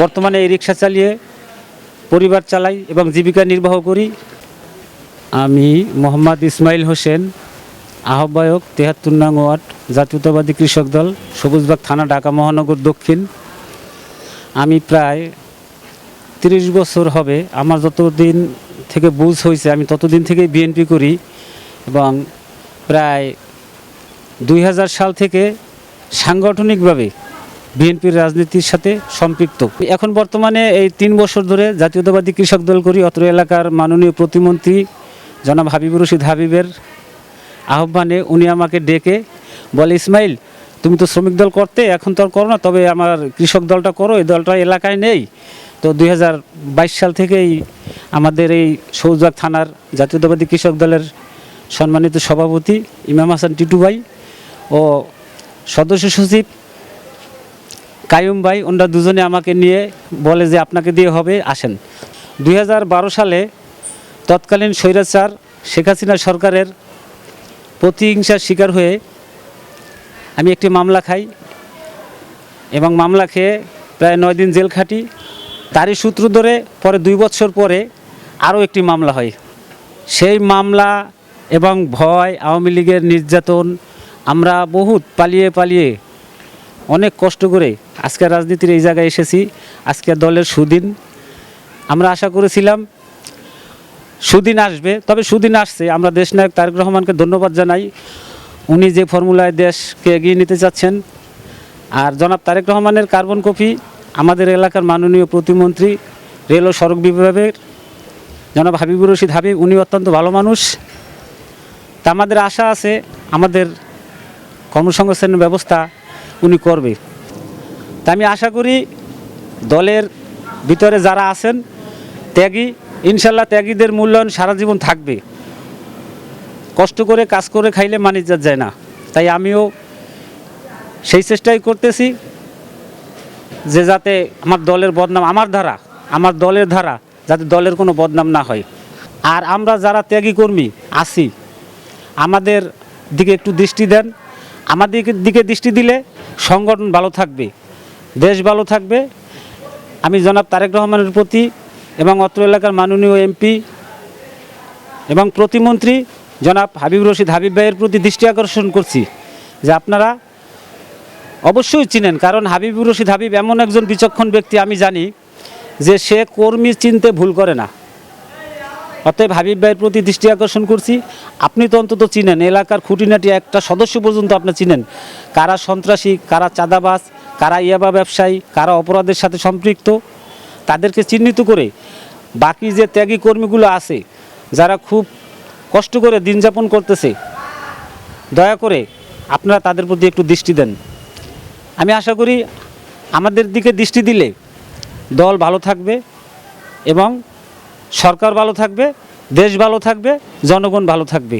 বর্তমানে এই রিক্সা চালিয়ে পরিবার চালাই এবং জীবিকা নির্বাহ করি। আমি মোহাম্মদ ইসমাইল হোসেন, আহ্বায়ক ৭৩ নং ওয়ার্ড, জাতীয়তাবাদী কৃষক দল, সবুজবাগ থানা, ঢাকা মহানগর দক্ষিণ। আমি প্রায় ৩০ বছর হবে, আমার যতদিন থেকে বুঝ হয়েছে আমি ততদিন থেকেই বিএনপি করি এবং প্রায় ২০০০ সাল থেকে সাংগঠনিকভাবে বিএনপির রাজনীতির সাথে সম্পৃক্ত। এখন বর্তমানে এই ৩ বছর ধরে জাতীয়তাবাদী কৃষক দল করি। অত্র এলাকার মাননীয় প্রতিমন্ত্রী জনাব হাবিবুর রশিদ হাবিবের আহ্বানে উনি আমাকে ডেকে বলে, ইসমাইল তুমি তো শ্রমিক দল করতে, এখন তো আর করো না, তবে আমার কৃষক দলটা করো, এই দলটা এলাকায় নেই। তো ২০২২ সাল থেকেই আমাদের এই সবুজবাগ থানার জাতীয়তাবাদী কৃষক দলের সম্মানিত সভাপতি ইমাম হাসান টিটু ভাই ও সদস্য সচিব কায়ুম ভাই, ওনারা দুজনে আমাকে নিয়ে বলে যে আপনাকে দিয়ে হবে, আসেন। ২০১২ সালে তৎকালীন স্বৈরাচার শেখ হাসিনা সরকারের প্রতিহিংসার শিকার হয়ে আমি একটি মামলা খাই এবং মামলা খেয়ে প্রায় ৯ দিন জেল খাটি। তারই সূত্র ধরে পরে ২ বছর পরে আরও একটি মামলা হয়। সেই মামলা এবং ভয়, আওয়ামী লীগের নির্যাতন, আমরা বহুত পালিয়ে পালিয়ে অনেক কষ্ট করে আজকে রাজনীতির এই জায়গায় এসেছি। আজকে দলের সুদিন। আমরা আশা করেছিলাম সুদিন আসবে, তবে সুদিন আসছে। আমরা দেশনায়ক তারেক রহমানকে ধন্যবাদ জানাই, উনি যে ফর্মুলায় দেশকে এগিয়ে নিতে চাচ্ছেন। আর জনাব তারেক রহমানের কার্বন কপি আমাদের এলাকার মাননীয় প্রতিমন্ত্রী রেল ও সড়ক বিভাগের জনাব হাবিবুর রশিদ হাবিব, উনি অত্যন্ত ভালো মানুষ। তা আমাদের আশা আছে আমাদের কর্মসংস্থানের ব্যবস্থা উনি করবে। তা আমি আশা করি দলের ভিতরে যারা আছেন ত্যাগী, ইনশাল্লাহ ত্যাগীদের মূল্যায়ন সারা জীবন থাকবে। কষ্ট করে কাজ করে খাইলে মানিজ্জাত যায় না। তাই আমিও সেই চেষ্টাই করতেছি যে যাতে আমার দলের বদনাম, আমার দলের ধারা যাতে দলের কোনো বদনাম না হয়। আর আমরা যারা ত্যাগী কর্মী আছি, আমাদের দিকে একটু দৃষ্টি দেন। আমাদের দিকে দৃষ্টি দিলে সংগঠন ভালো থাকবে, দেশ ভালো থাকবে। আমি জনাব তারেক রহমানের প্রতি এবং অত্র এলাকার মাননীয় এমপি এবং প্রতিমন্ত্রী জনাব হাবিবুর রশিদ হাবিব ভাইয়ের প্রতি দৃষ্টি আকর্ষণ করছি যে আপনারা অবশ্যই চিনেন, কারণ হাবিবুর রশিদ হাবিব এমন একজন বিচক্ষণ ব্যক্তি, আমি জানি যে সে কর্মী চিনতে ভুল করে না। অতএব হাবিব ভাইয়ের প্রতি দৃষ্টি আকর্ষণ করছি। আপনি তো অন্তত চিনেন, এলাকার খুঁটিনাটি একটা সদস্য পর্যন্ত আপনি চিনেন, কারা সন্ত্রাসী, কারা চাঁদাবাজ, কারা ইয়াবা ব্যবসায়ী, কারা অপরাধের সাথে সম্পৃক্ত, তাদেরকে চিহ্নিত করে বাকি যে ত্যাগী কর্মীগুলো আছে যারা খুব কষ্ট করে দিন যাপন করতেছে, দয়া করে আপনারা তাদের প্রতি একটু দৃষ্টি দেন। আমি আশা করি আমাদের দিকে দৃষ্টি দিলে দল ভালো থাকবে এবং সরকার ভালো থাকবে, দেশ ভালো থাকবে, জনগণ ভালো থাকবে।